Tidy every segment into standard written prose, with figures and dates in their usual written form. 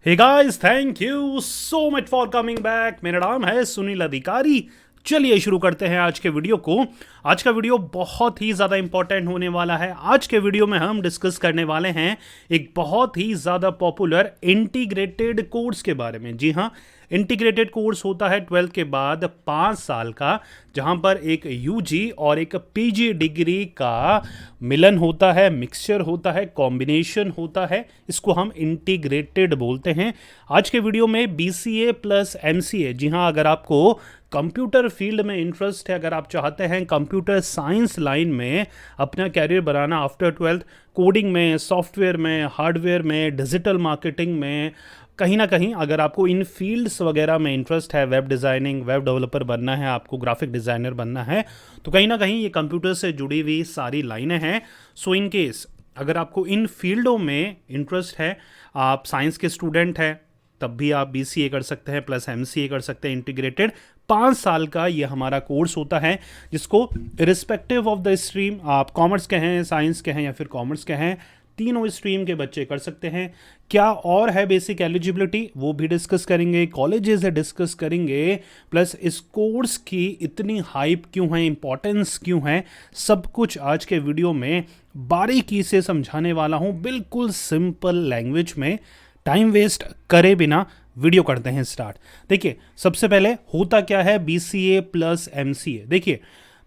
Hey guys, thank you so much for coming back. मेरा नाम है सुनील अधिकारी। चलिए शुरू करते हैं आज के वीडियो को। आज का वीडियो बहुत ही ज़्यादा इंपॉर्टेंट होने वाला है। आज के वीडियो में हम डिस्कस करने वाले हैं एक बहुत ही ज़्यादा पॉपुलर इंटीग्रेटेड कोर्स के बारे में। जी हाँ, इंटीग्रेटेड कोर्स होता है 12th के बाद 5 साल का, जहां पर एक यूजी और एक पीजी डिग्री का मिलन होता है, मिक्सचर होता है, कॉम्बिनेशन होता है। इसको हम इंटीग्रेटेड बोलते हैं। आज के वीडियो में बीसीए प्लस एमसीए। जी हाँ, अगर आपको कंप्यूटर फील्ड में इंटरेस्ट है, अगर आप चाहते हैं कंप्यूटर साइंस लाइन में अपना कैरियर बनाना आफ्टर 12th, कोडिंग में, सॉफ्टवेयर में, हार्डवेयर में, डिजिटल मार्केटिंग में, कहीं ना कहीं अगर आपको इन फील्ड्स वगैरह में इंटरेस्ट है, वेब डिज़ाइनिंग, वेब डेवलपर बनना है, आपको ग्राफिक डिज़ाइनर बनना है, तो कहीं ना कहीं ये कंप्यूटर से जुड़ी हुई सारी लाइनें हैं। सो इन केस अगर आपको इन फील्डों में इंटरेस्ट है, आप साइंस के स्टूडेंट हैं, तब भी आप बीसीए कर सकते हैं प्लस एमसीए कर सकते हैं। इंटीग्रेटेड 5 साल का ये हमारा कोर्स होता है, जिसको रिस्पेक्टिव ऑफ द स्ट्रीम, आप कॉमर्स के हैं, साइंस के हैं या फिर कॉमर्स के हैं, तीनों स्ट्रीम के बच्चे कर सकते हैं। क्या और है बेसिक एलिजिबिलिटी, वो भी डिस्कस करेंगे, कॉलेजेस है डिस्कस करेंगे, प्लस इस कोर्स की इतनी हाइप क्यों है, इंपॉर्टेंस क्यों है, सब कुछ आज के वीडियो में बारीकी से समझाने वाला हूं, बिल्कुल सिंपल लैंग्वेज में। टाइम वेस्ट करे बिना वीडियो करते हैं स्टार्ट। देखिए, सबसे पहले होता क्या है बीसीए प्लस एमसीए। देखिए,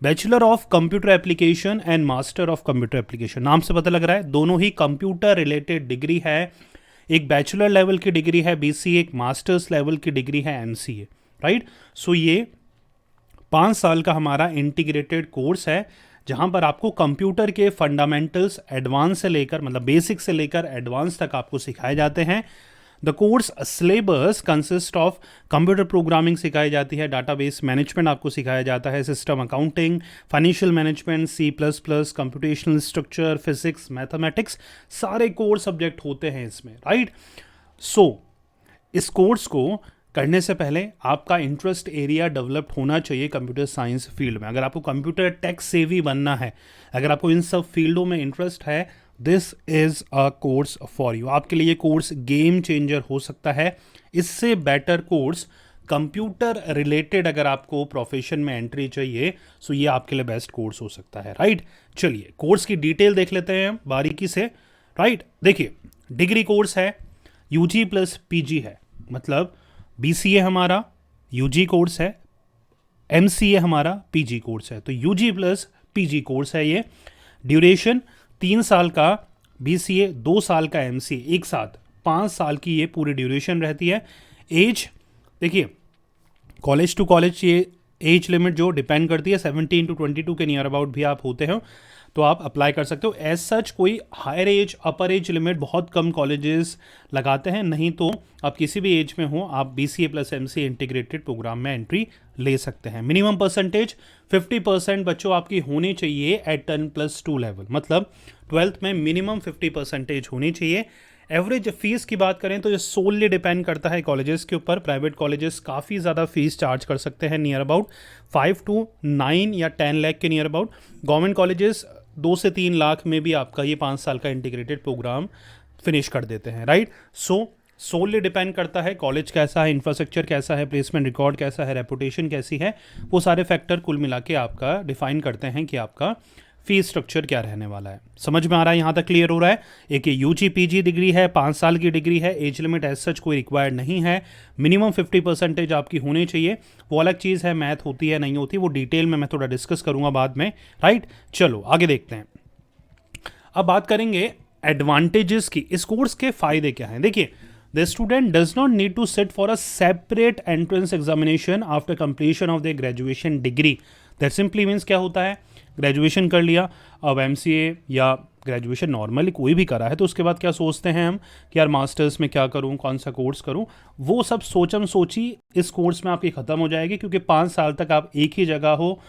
bachelor of computer application and master of computer application, नाम से पता लग रहा है दोनों ही कंप्यूटर रिलेटेड डिग्री है। एक बैचलर लेवल की डिग्री है बीसीए, एक मास्टर्स लेवल की डिग्री है एमसीए, राइट। सो ये 5 साल का हमारा इंटीग्रेटेड कोर्स है, जहां पर आपको कंप्यूटर के फंडामेंटल्स एडवांस से लेकर, मतलब बेसिक से लेकर एडवांस तक आपको सिखाए जाते हैं। The course syllabus consist of computer programming सिखाई जाती है, डाटाबेस मैनेजमेंट आपको सिखाया जाता है, system accounting, financial management, C plus plus, computational structure, physics, mathematics, सारे कोर सब्जेक्ट होते हैं इसमें, राइट। सो इस कोर्स को करने से पहले आपका इंटरेस्ट एरिया डेवलप होना चाहिए कंप्यूटर साइंस फील्ड में। अगर आपको कंप्यूटर टेक सेवी बनना है, अगर आपको इन सब फील्डों में इंटरेस्ट है, this is a course for you. आपके लिए ये कोर्स गेम चेंजर हो सकता है। इससे बेटर कोर्स कंप्यूटर रिलेटेड अगर आपको प्रोफेशन में एंट्री चाहिए, सो ये आपके लिए बेस्ट कोर्स हो सकता है, राइट। चलिए कोर्स की डिटेल देख लेते हैं बारीकी से, राइट। देखिए, डिग्री कोर्स है, यूजी प्लस पीजी है, मतलब बीसीए हमारा यूजी कोर्स है, एमसीए हमारा पीजी कोर्स है। तो यूजी प्लस पीजी कोर्स है ये। ड्यूरेशन 3 साल का बीसीए, 2 साल का एमसीए, एक साथ 5 साल की ये पूरी ड्यूरेशन रहती है। एज देखिए, कॉलेज टू कॉलेज ये एज लिमिट जो डिपेंड करती है, 17 to 22 के नियर अबाउट भी आप होते हो तो आप अप्लाई कर सकते हो। एज सच कोई higher age, upper age limit बहुत कम कॉलेजेस लगाते हैं, नहीं तो आप किसी भी एज में हो, आप BCA plus MCA integrated program में एंट्री ले सकते हैं। मिनिमम परसेंटेज 50% बच्चों आपकी होनी चाहिए एट 10+2 लेवल, मतलब 12th में मिनिमम 50% होनी चाहिए। एवरेज फीस की बात करें तो ये सोलली डिपेंड करता है कॉलेजेस के ऊपर। प्राइवेट कॉलेजेस काफ़ी ज़्यादा फीस चार्ज कर सकते हैं, नियर अबाउट 5 to 9 या 10 लाख के नियर अबाउट। गवर्नमेंट कॉलेजेस 2 से 3 लाख में भी आपका ये 5 साल का इंटीग्रेटेड प्रोग्राम फिनिश कर देते हैं, राइट। सो सोलली डिपेंड करता है कॉलेज कैसा है, इंफ्रास्ट्रक्चर कैसा है, प्लेसमेंट रिकॉर्ड कैसा है, रेपुटेशन कैसी है, वो सारे फैक्टर कुल मिला के आपका डिफाइन करते हैं कि आपका फीस स्ट्रक्चर क्या रहने वाला है। समझ में आ रहा है, यहाँ तक क्लियर हो रहा है। एक ये यूजी पीजी डिग्री है, 5 साल की डिग्री है, एज लिमिट एज सच कोई रिक्वायर्ड नहीं है, मिनिमम 50% आपकी होनी चाहिए। वो अलग चीज़ है, मैथ होती है नहीं होती, वो डिटेल में मैं थोड़ा डिस्कस करूँगा बाद में, राइट। चलो आगे देखते हैं। अब बात करेंगे एडवांटेजेस की। इस कोर्स के फायदे क्या हैं। देखिए, the student does not need to sit for a separate entrance examination after completion of the graduation degree. That simply means क्या होता है, ग्रेजुएशन कर लिया, अब एमसीए या ग्रेजुएशन नॉर्मली कोई भी करा है, तो उसके बाद क्या सोचते हैं हम कि यार मास्टर्स में क्या करूं, कौन सा कोर्स करूं, वो सब सोचम सोची इस कोर्स में आपकी ख़त्म हो जाएगी, क्योंकि 5 साल तक आप एक ही जगह हो,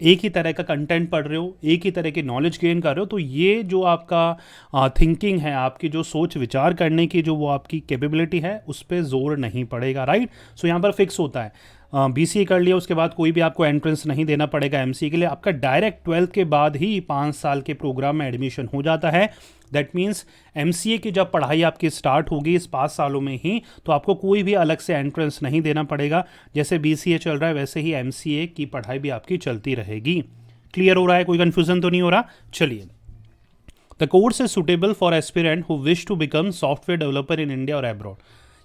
एक ही तरह का कंटेंट पढ़ रहे हो, एक ही तरह की नॉलेज गेन कर रहे हो। तो ये जो आपका थिंकिंग है, आपकी जो सोच विचार करने की जो वो आपकी कैपेबिलिटी है, उस पर जोर नहीं पड़ेगा, राइट। सो यहाँ पर फिक्स होता है BCA कर लिया, उसके बाद कोई भी आपको एंट्रेंस नहीं देना पड़ेगा MCA के लिए, आपका डायरेक्ट 12th के बाद ही 5 साल के प्रोग्राम में एडमिशन हो जाता है। दैट मीन्स MCA की जब पढ़ाई आपकी स्टार्ट होगी इस 5 सालों में ही, तो आपको कोई भी अलग से एंट्रेंस नहीं देना पड़ेगा। जैसे BCA चल रहा है वैसे ही MCA की पढ़ाई भी आपकी चलती रहेगी। क्लियर हो रहा है? कोई कन्फ्यूजन तो नहीं हो रहा? चलिए, the course is suitable for aspirant who wish to become software developer in India और अब्रॉड।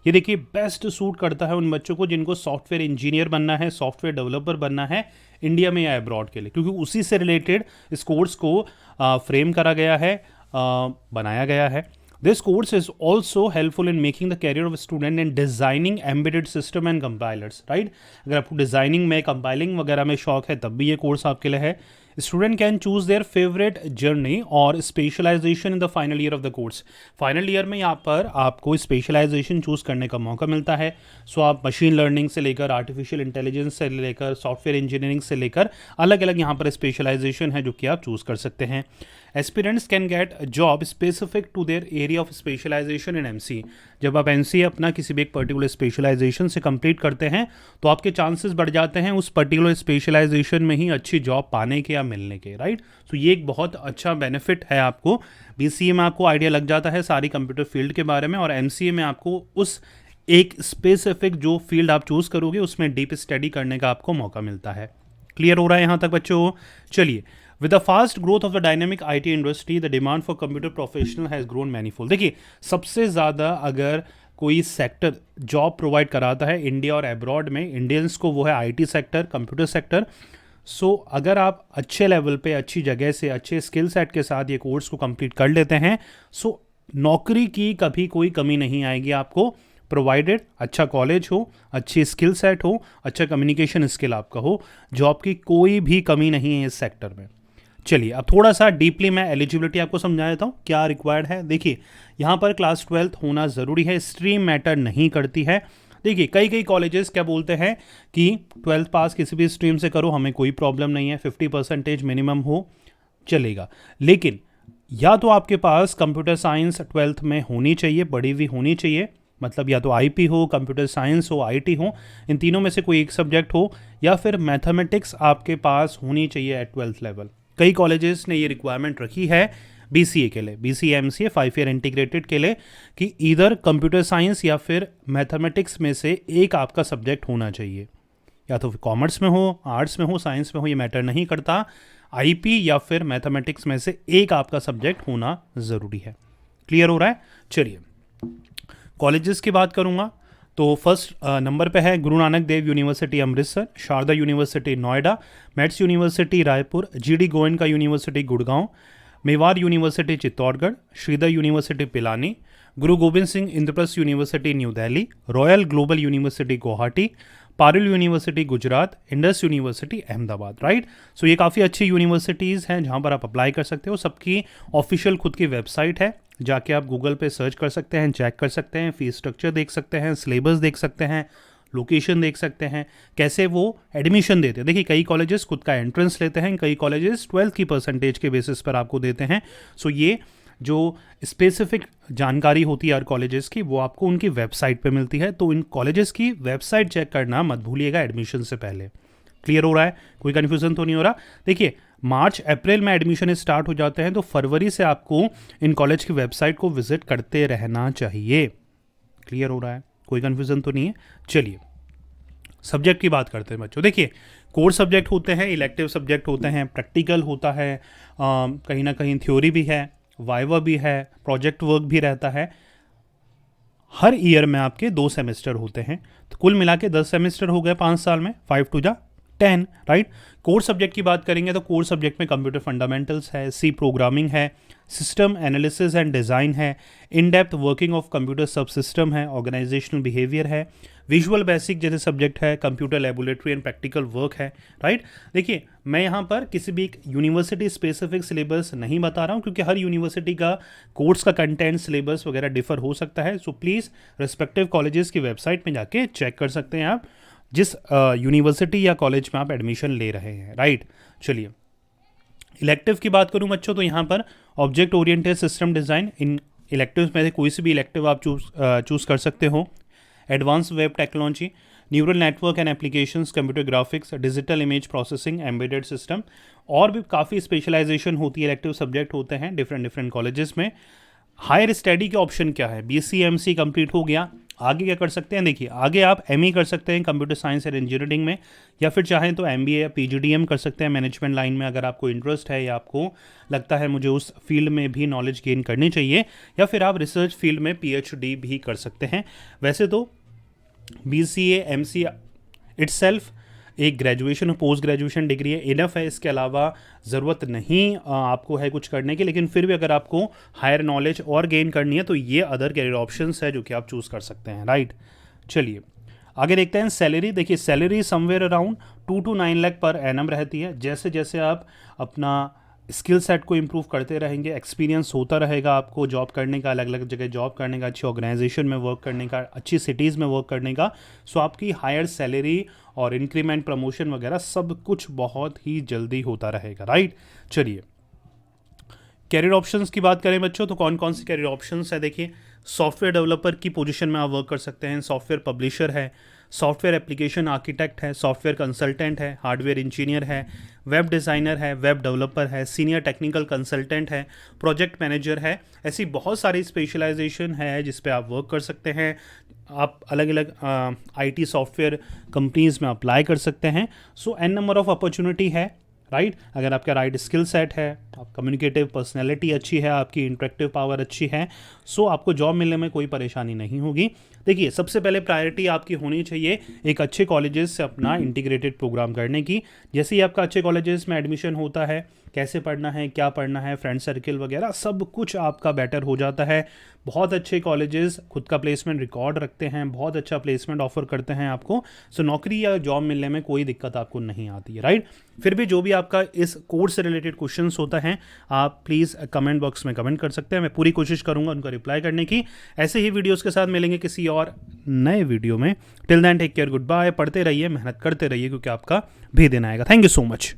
ये देखिए बेस्ट सूट करता है उन बच्चों को जिनको सॉफ्टवेयर इंजीनियर बनना है, सॉफ्टवेयर डेवलपर बनना है इंडिया में या अब्रॉड के लिए, क्योंकि उसी से रिलेटेड इस कोर्स को फ्रेम करा गया है, बनाया गया है। This course is also helpful in making the carrier of student in designing embedded system and compilers, right. अगर आपको डिजाइनिंग में, कंपाइलिंग वगैरह में शौक है तब भी ये कोर्स आपके लिए है। Student can choose their favourite journey और specialisation in the final year of the course. Final year में यहाँ पर आपको स्पेशलाइजेशन चूज करने का मौका मिलता है। सो आप मशीन लर्निंग से लेकर आर्टिफिशियल इंटेलिजेंस से लेकर सॉफ्टवेयर इंजीनियरिंग से लेकर अलग अलग यहाँ पर स्पेशलाइजेशन है जो कि आप चूज कर सकते हैं। Aspirants can get job specific to their area of specialization in MCA। जब आप MCA अपना किसी भी एक पर्टिकुलर स्पेशलाइजेशन से कंप्लीट करते हैं तो आपके चांसेस बढ़ जाते हैं उस पर्टिकुलर स्पेशलाइजेशन में ही अच्छी जॉब पाने के या मिलने के, राइट। तो ये एक बहुत अच्छा बेनिफिट है आपको। BCA में आपको आइडिया लग जाता है सारी कंप्यूटर फील्ड के बारे में, और MCA में आपको उस एक स्पेसिफिक जो फील्ड आप चूज करोगे उसमें डीप स्टडी करने का आपको मौका मिलता है। क्लियर हो रहा है यहाँ तक बच्चों? चलिए, With the fast growth of the dynamic IT industry, the demand for computer professional has grown manifold। देखिए, सबसे ज़्यादा अगर कोई सेक्टर जॉब प्रोवाइड कराता है इंडिया और अब्रॉड में इंडियंस को, वो है IT सेक्टर, कंप्यूटर सेक्टर। सो अगर आप अच्छे लेवल पे, अच्छी जगह से, अच्छे स्किल सेट के साथ ये कोर्स को कंप्लीट कर लेते हैं, सो नौकरी की कभी कोई कमी नहीं आएगी आपको, प्रोवाइडेड अच्छा कॉलेज हो, अच्छी स्किल सेट हो, अच्छा कम्युनिकेशन स्किल आपका हो, जॉब की कोई भी कमी नहीं है इस सेक्टर में। चलिए, अब थोड़ा सा डीपली मैं एलिजिबिलिटी आपको समझा देता हूँ क्या रिक्वायर्ड है। देखिए, यहाँ पर क्लास 12th होना ज़रूरी है, स्ट्रीम मैटर नहीं करती है। देखिए, कई कॉलेजेस क्या बोलते हैं कि 12th पास किसी भी स्ट्रीम से करो, हमें कोई प्रॉब्लम नहीं है, 50% मिनिमम हो चलेगा। लेकिन या तो आपके पास कंप्यूटर साइंस 12th में होनी चाहिए, बड़ी हुई होनी चाहिए, मतलब या तो IP हो, कंप्यूटर साइंस हो, IT हो, इन तीनों में से कोई एक सब्जेक्ट हो, या फिर मैथमेटिक्स आपके पास होनी चाहिए एट 12th लेवल। कई कॉलेजेस ने ये रिक्वायरमेंट रखी है BCA के लिए, BCA MCA 5 ईयर इंटीग्रेटेड के लिए, कि इधर कंप्यूटर साइंस या फिर मैथमेटिक्स में से एक आपका सब्जेक्ट होना चाहिए, या तो कॉमर्स में हो, आर्ट्स में हो, साइंस में हो, ये मैटर नहीं करता, IP या फिर मैथमेटिक्स में से एक आपका सब्जेक्ट होना ज़रूरी है। क्लियर हो रहा है? चलिए, कॉलेजेस की बात करूँगा तो फर्स्ट नंबर पे है Guru Nanak Dev university Amritsar, Sharda university Noida, MATS university Raipur, GD Goenka university Gurgaon, Mewar university Chittorgarh, Shridhar university Pilani, Guru Gobind Singh Indraprastha university new Delhi, royal global university Guwahati, Parul university Gujarat, Indus university Ahmedabad, right. So ये काफ़ी अच्छी यूनिवर्सिटीज़ हैं जहाँ पर आप अप्लाई कर सकते हो। सबकी ऑफिशियल खुद की वेबसाइट है, जाके आप गूगल पे सर्च कर सकते हैं, चेक कर सकते हैं, फीस स्ट्रक्चर देख सकते हैं, सिलेबस देख सकते हैं, लोकेशन देख सकते हैं, कैसे वो एडमिशन देते हैं। देखिए, कई कॉलेजेस खुद का एंट्रेंस लेते हैं, कई कॉलेजेस 12th की परसेंटेज के बेसिस पर आपको देते हैं। सो ये जो स्पेसिफिक जानकारी होती है हर कॉलेजेस की, वो आपको उनकी वेबसाइट पे मिलती है, तो इन कॉलेजेस की वेबसाइट चेक करना मत भूलिएगा एडमिशन से पहले। क्लियर हो रहा है? कोई कन्फ्यूजन तो नहीं हो रहा? देखिए, मार्च अप्रैल में एडमिशन स्टार्ट हो जाते हैं, तो फरवरी से आपको इन कॉलेज की वेबसाइट को विजिट करते रहना चाहिए। क्लियर हो रहा है? कोई कन्फ्यूजन तो नहीं है? चलिए, सब्जेक्ट की बात करते हैं बच्चों। देखिए, कोर सब्जेक्ट होते हैं, इलेक्टिव सब्जेक्ट होते हैं, प्रैक्टिकल होता है, कहीं ना कहीं थ्योरी भी है, वाइवा भी है, प्रोजेक्ट वर्क भी रहता है। हर ईयर में आपके 2 सेमेस्टर होते हैं, तो कुल मिला के 10 सेमेस्टर हो गए 5 साल में, 5 टू जा 10, राइट। कोर सब्जेक्ट की बात करेंगे तो कोर सब्जेक्ट में कंप्यूटर फंडामेंटल्स है, C प्रोग्रामिंग है, सिस्टम एनालिसिस एंड डिज़ाइन है, in depth working of computer सब सिस्टम है, ऑर्गेनाइजेशनल बिहेवियर है, विजुअल बेसिक जैसे सब्जेक्ट है, computer laboratory and practical work है, राइट। देखिए, मैं यहाँ पर किसी भी एक यूनिवर्सिटी स्पेसिफिक सिलेबस नहीं बता रहा हूँ, क्योंकि हर यूनिवर्सिटी का कोर्स का कंटेंट, सिलेबस वगैरह डिफर हो सकता है। सो प्लीज़ रिस्पेक्टिव कॉलेजेस की वेबसाइट में जाके चेक कर सकते हैं आप जिस यूनिवर्सिटी या कॉलेज में आप एडमिशन ले रहे हैं, राइट। चलिए, इलेक्टिव की बात करूं बच्चों तो यहाँ पर ऑब्जेक्ट ओरिएंटेड सिस्टम डिज़ाइन, इन इलेक्टिव्स में से कोई से भी इलेक्टिव आप चूज़ कर सकते हो। Advance web technology, neural network and applications, computer graphics, digital image processing, embedded system, और भी काफ़ी स्पेशलाइजेशन होती है, इलेक्टिव सब्जेक्ट होते हैं डिफरेंट कॉलेजेस में। हायर स्टडी के ऑप्शन क्या है? BC MC कंप्लीट हो गया, आगे क्या कर सकते हैं? देखिए आगे आप ME कर सकते हैं कंप्यूटर साइंस एंड इंजीनियरिंग में, या फिर चाहें तो MBA या PGDM कर सकते हैं मैनेजमेंट लाइन में, अगर आपको इंटरेस्ट है या आपको लगता है मुझे उस फील्ड में भी नॉलेज गेन करनी चाहिए, या फिर आप रिसर्च फील्ड में PhD भी कर सकते हैं। वैसे तो BCA MC इट्सेल्फ एक ग्रेजुएशन और पोस्ट ग्रेजुएशन डिग्री है, इनफ है, इसके अलावा ज़रूरत नहीं आपको है कुछ करने की। लेकिन फिर भी अगर आपको हायर नॉलेज और गेन करनी है तो ये अदर करियर ऑप्शंस है जो कि आप चूज़ कर सकते हैं, राइट। चलिए आगे देखते हैं सैलरी। देखिए salary somewhere around 2 to 9 lakh per annum रहती है। जैसे जैसे आप अपना स्किल सेट को इम्प्रूव करते रहेंगे, एक्सपीरियंस होता रहेगा आपको जॉब करने का, अलग अलग जगह जॉब करने का, अच्छी ऑर्गेनाइजेशन में वर्क करने का, अच्छी सिटीज़ में वर्क करने का, सो आपकी हायर सैलरी और इंक्रीमेंट प्रमोशन वगैरह सब कुछ बहुत ही जल्दी होता रहेगा, राइट। चलिए कैरियर ऑप्शंस की बात करें बच्चों, तो कौन कौन सी कैरियर ऑप्शंस है? देखिए सॉफ्टवेयर डेवलपर की पोजीशन में आप वर्क कर सकते हैं, सॉफ्टवेयर पब्लिशर है, सॉफ्टवेयर एप्लीकेशन आर्किटेक्ट है, सॉफ्टवेयर कंसल्टेंट है, हार्डवेयर इंजीनियर है, वेब डिज़ाइनर है, वेब डेवलपर है, सीनियर टेक्निकल कंसल्टेंट है, प्रोजेक्ट मैनेजर है। ऐसी बहुत सारी स्पेशलाइजेशन है जिस पे आप वर्क कर सकते हैं। आप अलग अलग IT सॉफ्टवेयर कंपनीज़ में अप्लाई कर सकते हैं। सो n नंबर ऑफ अपॉर्चुनिटी है, राइट। अगर आपका राइट स्किल सेट है, आप कम्युनिकेटिव पर्सनैलिटी अच्छी है, आपकी इंटरेक्टिव पावर अच्छी है, सो आपको जॉब मिलने में कोई परेशानी नहीं होगी। देखिए सबसे पहले प्रायोरिटी आपकी होनी चाहिए एक अच्छे कॉलेजेस से अपना इंटीग्रेटेड प्रोग्राम करने की। जैसे ही आपका अच्छे कॉलेजेस में एडमिशन होता है, कैसे पढ़ना है, क्या पढ़ना है, फ्रेंड सर्किल वगैरह सब कुछ आपका बेटर हो जाता है। बहुत अच्छे कॉलेजेस खुद का प्लेसमेंट रिकॉर्ड रखते हैं, बहुत अच्छा प्लेसमेंट ऑफर करते हैं आपको, सो नौकरी या जॉब मिलने में कोई दिक्कत आपको नहीं आती है, राइट। फिर भी जो भी आपका इस कोर्स से रिलेटेड क्वेश्चंस होता है आप प्लीज़ कमेंट बॉक्स में कमेंट कर सकते हैं, मैं पूरी कोशिश करूंगा उनका रिप्लाई करने की। ऐसे ही वीडियोस के साथ मिलेंगे किसी और नए वीडियो में। Till then take care, good bye. पढ़ते रहिए, मेहनत करते रहिए, क्योंकि आपका भी दिन आएगा। Thank you so much.